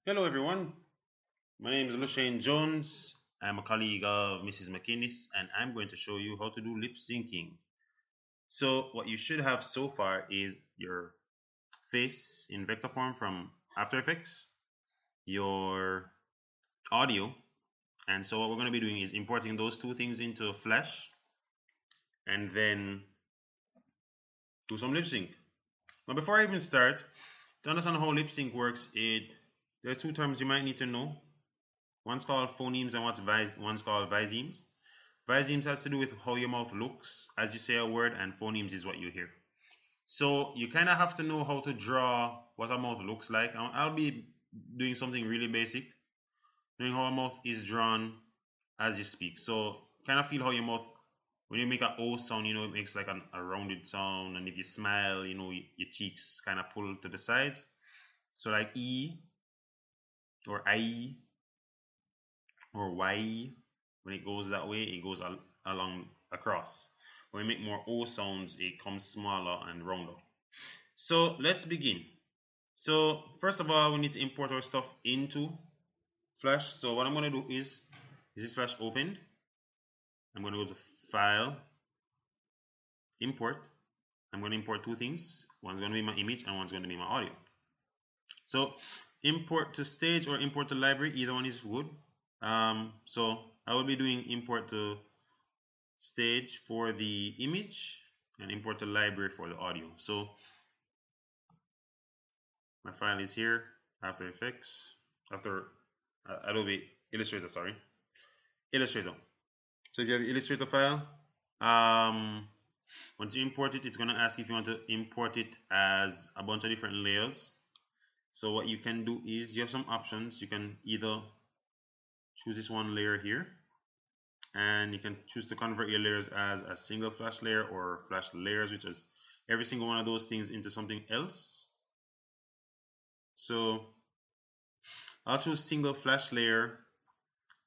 Hello, everyone. My name is Lushane Jones. I'm a colleague of Mrs. McInnes, and I'm going to show you how to do lip syncing. So, what you should have so far is your face in vector form from After Effects, your audio, and so what we're going to be doing is importing those two things into Flash and then do some lip sync. Now, before I even start, to understand how lip sync works, there are two terms you might need to know. One's called phonemes and one's called visemes. Visemes has to do with how your mouth looks as you say a word, and phonemes is what you hear. So you kind of have to know how to draw what a mouth looks like. I'll be doing something really basic, knowing how a mouth is drawn as you speak. So kind of feel how your mouth, when you make an O sound, it makes like a rounded sound, and if you smile, your cheeks kind of pull to the sides. So like E or I or Y, when it goes that way, it goes along across. When we make more O sounds, it comes smaller and rounder. So let's begin. So first of all, we need to import our stuff into Flash. So what I'm going to do is this Flash opened? I'm going to go to File, Import. I'm going to import two things. One's going to be my image and one's going to be my audio. So import to stage or import to library, either one is good. So I will be doing import to stage for the image and import to library for the audio. So my file is here, After Effects, after Adobe Illustrator, sorry, Illustrator. So if you have the Illustrator file, once you import it, it's going to ask if you want to import it as a bunch of different layers. So what you can do is you have some options. You can either choose this one layer here, and you can choose to convert your layers as a single Flash layer or Flash layers, which is every single one of those things into something else. So I'll choose single Flash layer.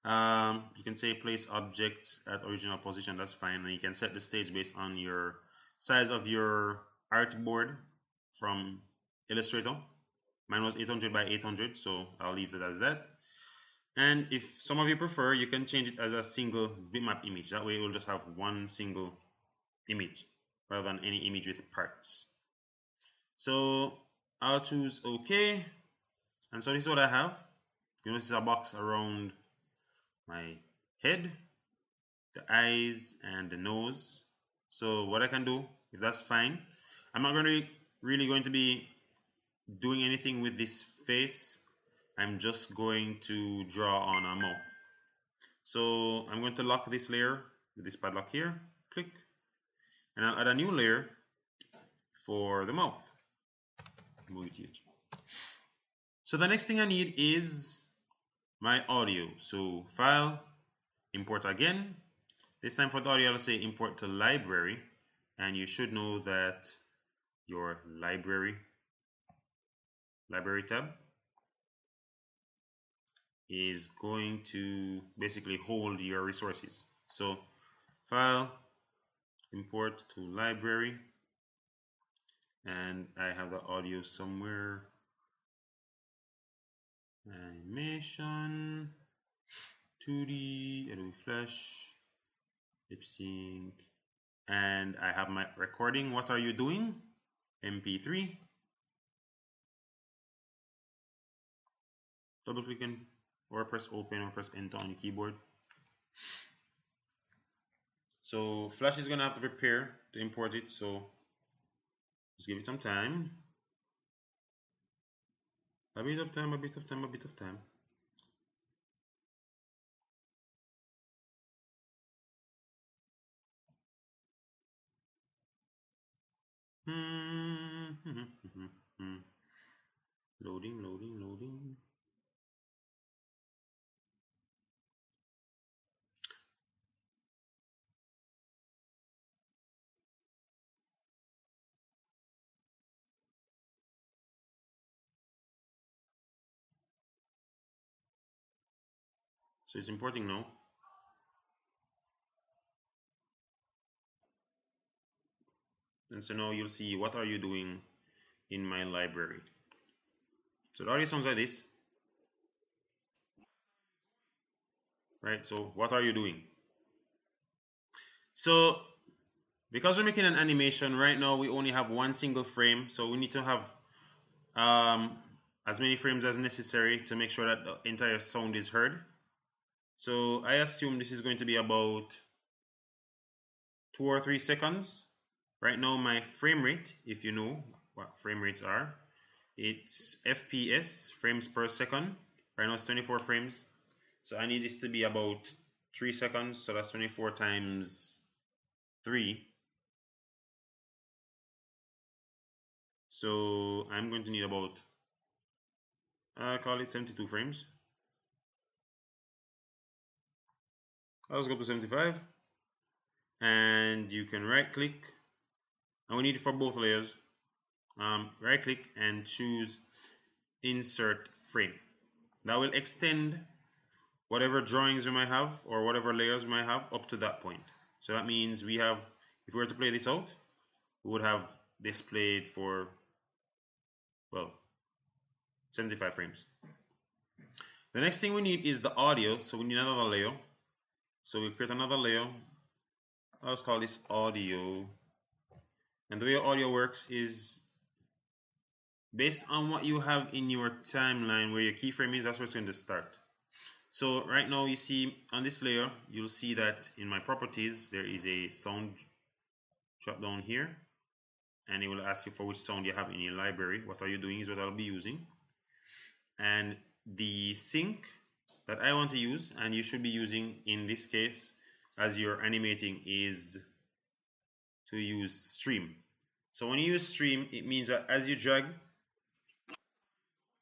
You can say place objects at original position, that's fine, and you can set the stage based on your size of your artboard from Illustrator. Mine was 800 by 800, so I'll leave it as that. And if some of you prefer, you can change it as a single bitmap image. That way it will just have one single image rather than any image with parts. So I'll choose OK, and so this is what I have. You notice a box around my head, the eyes, and the nose. So what I can do, if that's fine, I'm not really going to be doing anything with this face. I'm just going to draw on a mouth. So I'm going to lock this layer with this padlock here, click, and I'll add a new layer for the mouth. Move it huge. So the next thing I need is my audio. So File, Import again. This time for the audio, I'll say import to library, and you should know that your library tab is going to basically hold your resources. So File, Import to library, and I have the audio somewhere. Animation, 2D, Adobe Flash, lip sync, and I have my recording. What are you doing? MP3. Double click in, or press open or press enter on your keyboard. So Flash is gonna have to prepare to import it, so just give it some time. A bit of time, a bit of time, a bit of time. Loading, loading, loading. So it's importing now. And so now you'll see what are you doing in my library. So the audio sounds like this. right? So what are you doing? So because we're making an animation right now, we only have one single frame, so we need to have as many frames as necessary to make sure that the entire sound is heard. So I assume this is going to be about 2 or 3 seconds. Right now my frame rate, if you know what frame rates are, it's FPS, frames per second. Right now it's 24 frames. So I need this to be about 3 seconds, so that's 24 times 3. So I'm going to need about, call it 72 frames. Let's go to 75. And you can right click, and we need it for both layers. Right click and choose insert frame. That will extend whatever drawings we might have or whatever layers we might have up to that point. So that means we have, if we were to play this out, we would have this played for, well, 75 frames. The next thing we need is the audio, so we need another layer. So we'll create another layer. Let's call this audio. And the way audio works is based on what you have in your timeline where your keyframe is, that's where it's going to start. So right now you see on this layer, you'll see that in my properties, there is a sound drop down here, and it will ask you for which sound you have in your library. What are you doing is what I'll be using. And the sync that I want to use, and you should be using in this case as you're animating, is to use stream. So when you use stream, it means that as you drag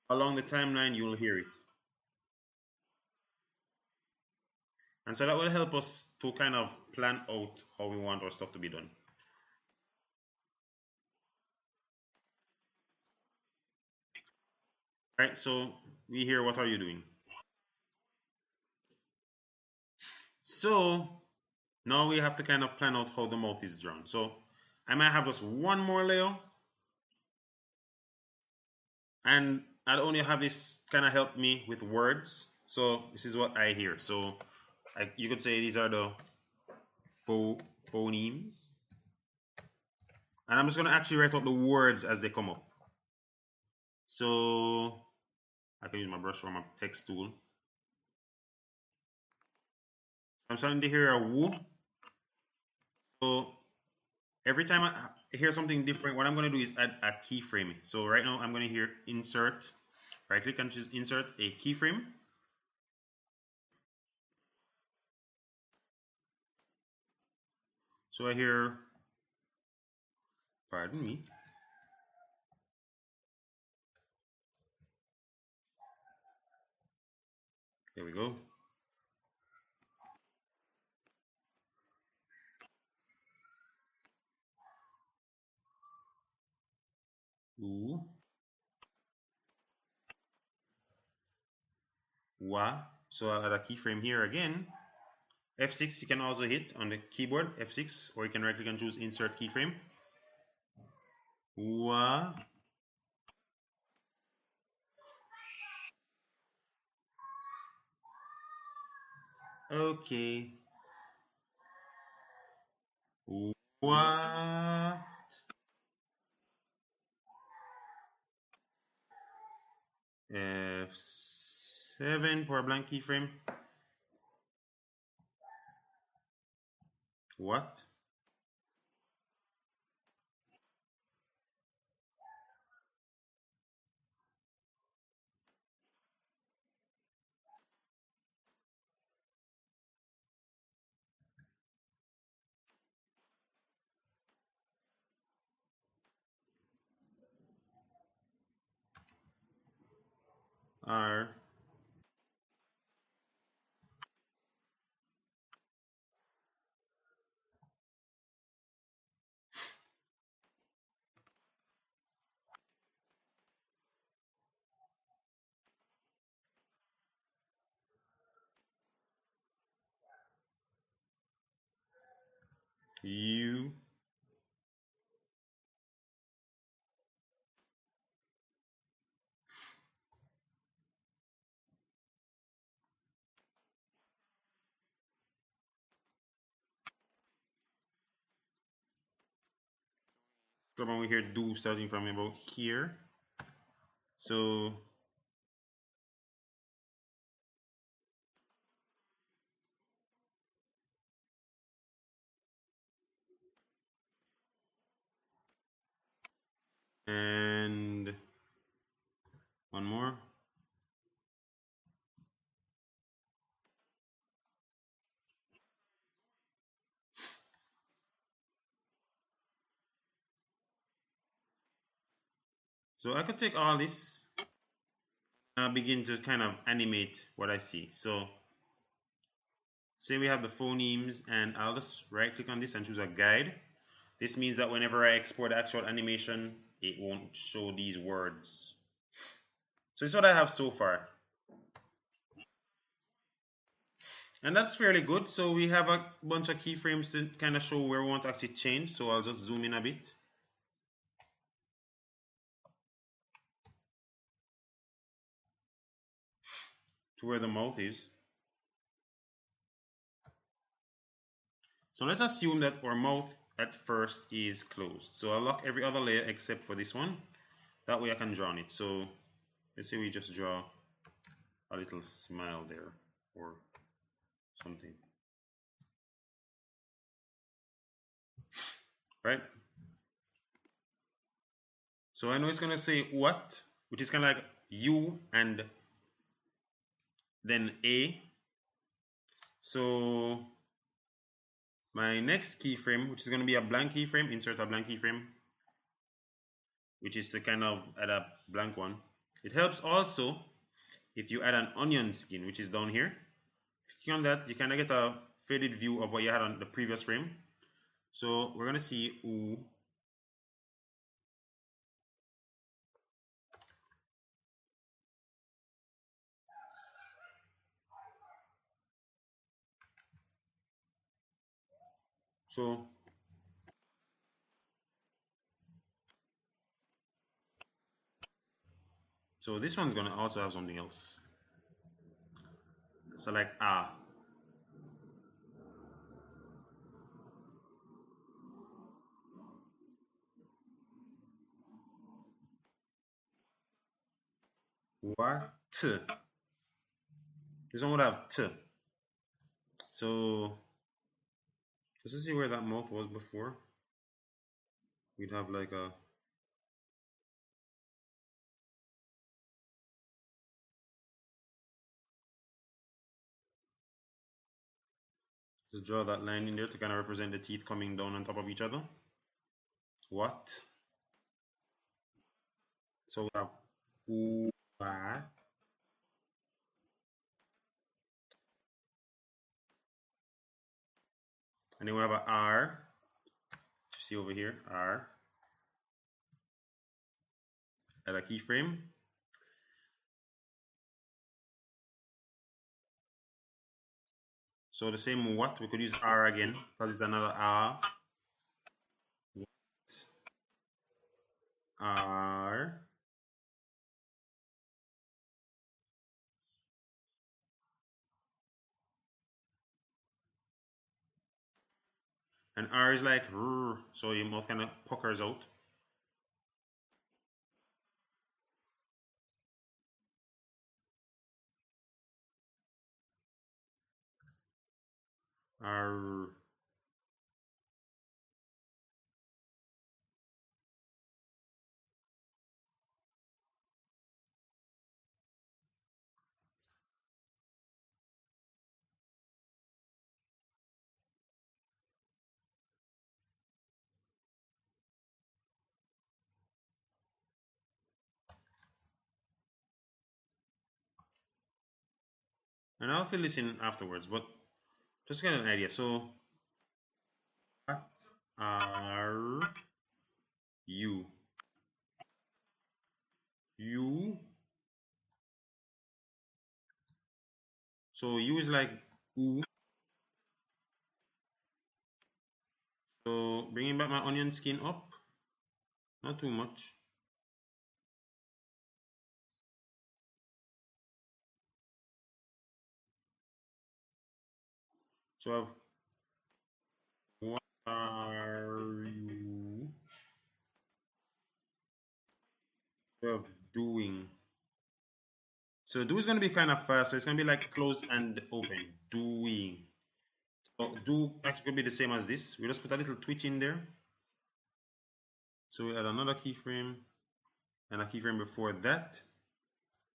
along the timeline, you'll hear it. And so that will help us to kind of plan out how we want our stuff to be done. Right, so we hear what are you doing. So now we have to kind of plan out how the mouth is drawn. So I might have just one more layer, and I'll only have this kind of help me with words. So this is what I hear. So you could say these are the phonemes. And I'm just going to actually write out the words as they come up. So I can use my brush or my text tool. I'm starting to hear a woo. So every time I hear something different, what I'm going to do is add a keyframe. So right now I'm going to hear insert. Right click and choose insert a keyframe. So I hear, pardon me. There we go. Ooh. Wa. So I'll add a keyframe here again. F6 you can also hit on the keyboard, F6, or you can right click and choose insert keyframe. Wa. Okay. What? F7 for a blank keyframe. What? R. U. come on, we hear do starting from about here. So and one more. So I could take all this and begin to kind of animate what I see. So say we have the phonemes, and I'll just right click on this and choose a guide. This means that whenever I export the actual animation, it won't show these words. So this is what I have so far. And that's fairly good. So we have a bunch of keyframes to kind of show where we want to actually change. So I'll just zoom in a bit to where the mouth is. So let's assume that our mouth at first is closed. So I'll lock every other layer except for this one. That way I can draw on it. So let's say we just draw a little smile there or something. Right? So I know it's going to say what, which is kind of like U and then A. So my next keyframe, which is going to be a blank keyframe, insert a blank keyframe, which is to kind of add a blank one. It helps also if you add an onion skin, which is down here. If you click on that, you kind of get a faded view of what you had on the previous frame. So we're going to see ooh. So this one's going to also have something else. So like what? This one would have t. So just to see where that mouth was before, we'd have like a just draw that line in there to kind of represent the teeth coming down on top of each other. What? So we have ooh, ah, and then we have a R. See over here, R. Add a keyframe. So the same what, we could use R again because it's another R. R. And R is like rrr, so your mouth kind of puckers out. R. And I'll fill this in afterwards, but just to get an idea. So R U U. So U is like ooh. So bringing back my onion skin up, not too much. So I have what are you? of doing. So do is going to be kind of fast. So it's going to be like close and open. Doing. So do actually could be the same as this. We just put a little twitch in there. So we add another keyframe and a keyframe before that.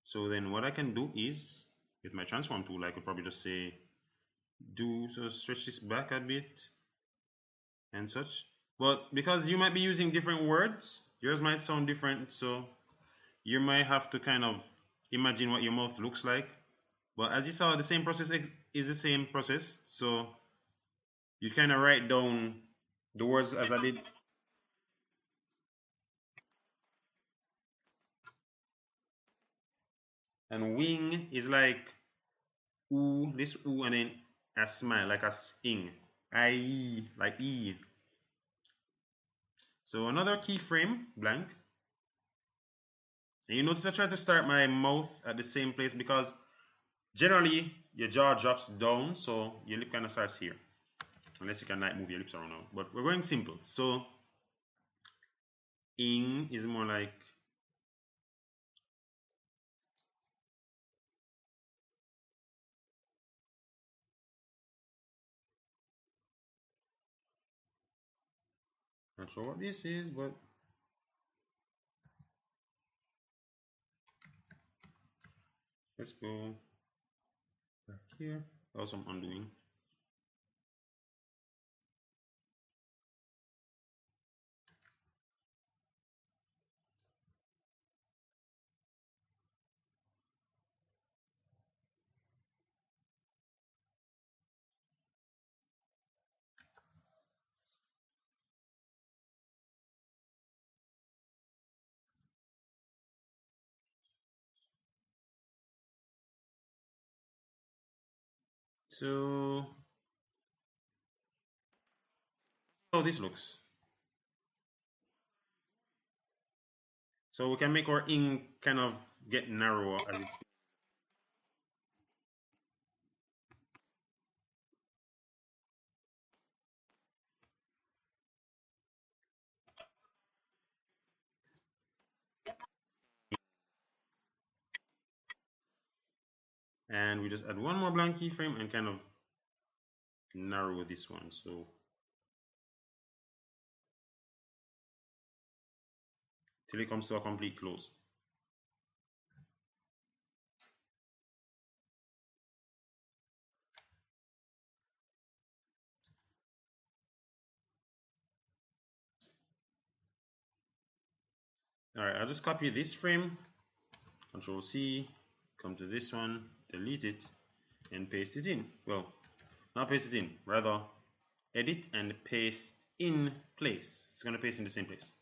So then what I can do is, with my transform tool, I could probably just say do, so stretch this back a bit and such. But because you might be using different words, yours might sound different. So you might have to kind of imagine what your mouth looks like. But as you saw, the same process is the same process. So you kind of write down the words as I did. And wing is like ooh, this ooh, and then a smile, like a ing. I, like E. So another keyframe, blank. And you notice I try to start my mouth at the same place because generally your jaw drops down, so your lip kind of starts here. Unless you can like move your lips around now. But we're going simple. So ing is more like not sure what this is, but let's go back here. Also I'm undoing. So how this looks. So we can make our ing kind of get narrower as it's, and we just add one more blank keyframe and kind of narrow this one. So till it comes to a complete close. All right, I'll just copy this frame, Control C, come to this one, delete it, and paste it in. Well, not paste it in, rather edit and paste in place. It's going to paste in the same place.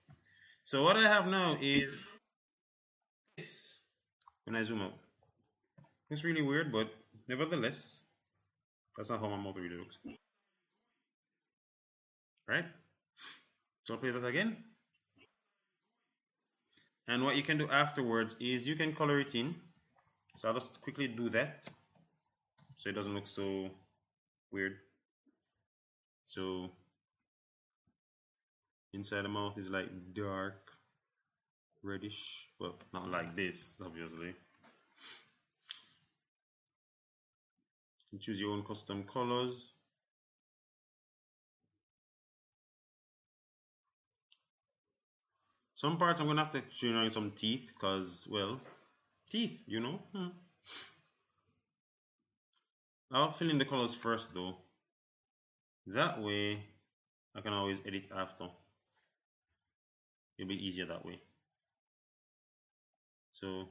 So what I have now is this when I zoom out. It's really weird, but nevertheless, that's not how my mouth really looks. Right? So I'll play that again. And what you can do afterwards is you can color it in. So I'll just quickly do that so it doesn't look so weird. So inside the mouth is like dark reddish. Well, not like this, obviously. You choose your own custom colors. Some parts I'm gonna have to tune on some teeth because, well, teeth, you know. I'll fill in the colors first though. That way I can always edit after. It'll be easier that way. So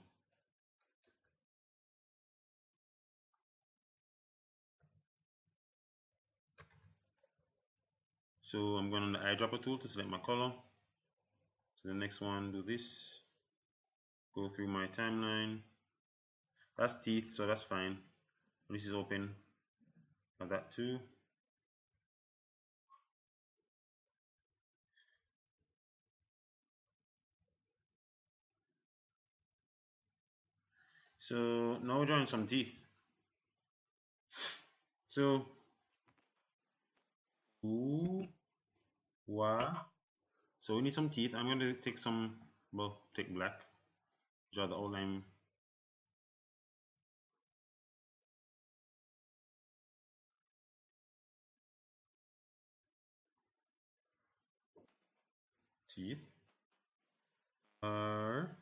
I'm going on the eyedropper tool to select my color. So the next one, do this. Go through my timeline. That's teeth, so that's fine. This is open. Got that too. So now we're drawing some teeth. So ooh, wah. So we need some teeth. I'm going to take some, well, take black. draw the outline. Teeth are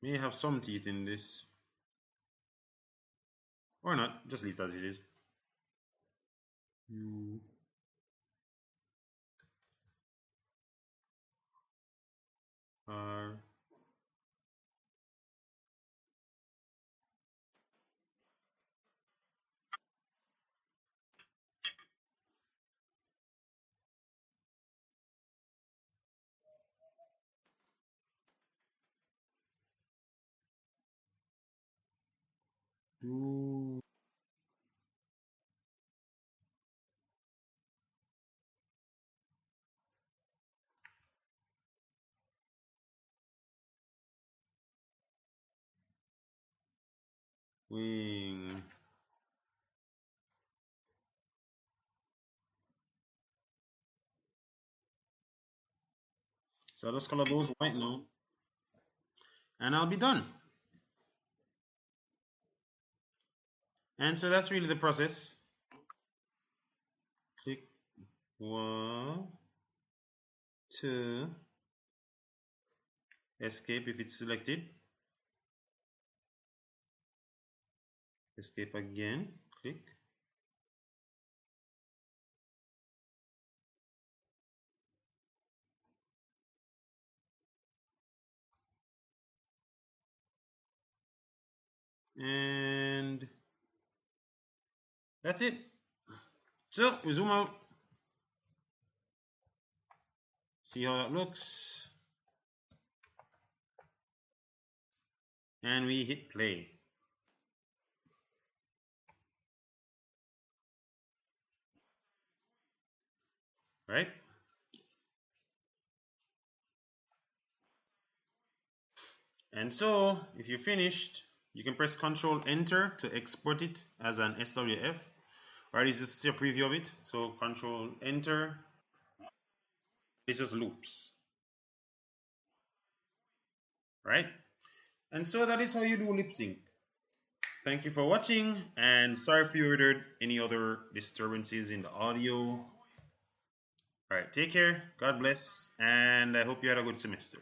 may have some teeth in this, or not. Just leave it as it is. You are doing. So I'll just color those white now, and I'll be done. And so that's really the process. Click 1, 2, escape if it's selected. Escape again, click. And that's it. So we zoom out. See how that looks. And we hit play. Right? And so if you're finished, you can press Control Enter to export it as an SWF. Or this is a preview of it. So Control Enter. It's just loops. Right? And so that is how you do lip sync. Thank you for watching, and sorry if you heard any other disturbances in the audio. All right, take care, God bless, and I hope you had a good semester.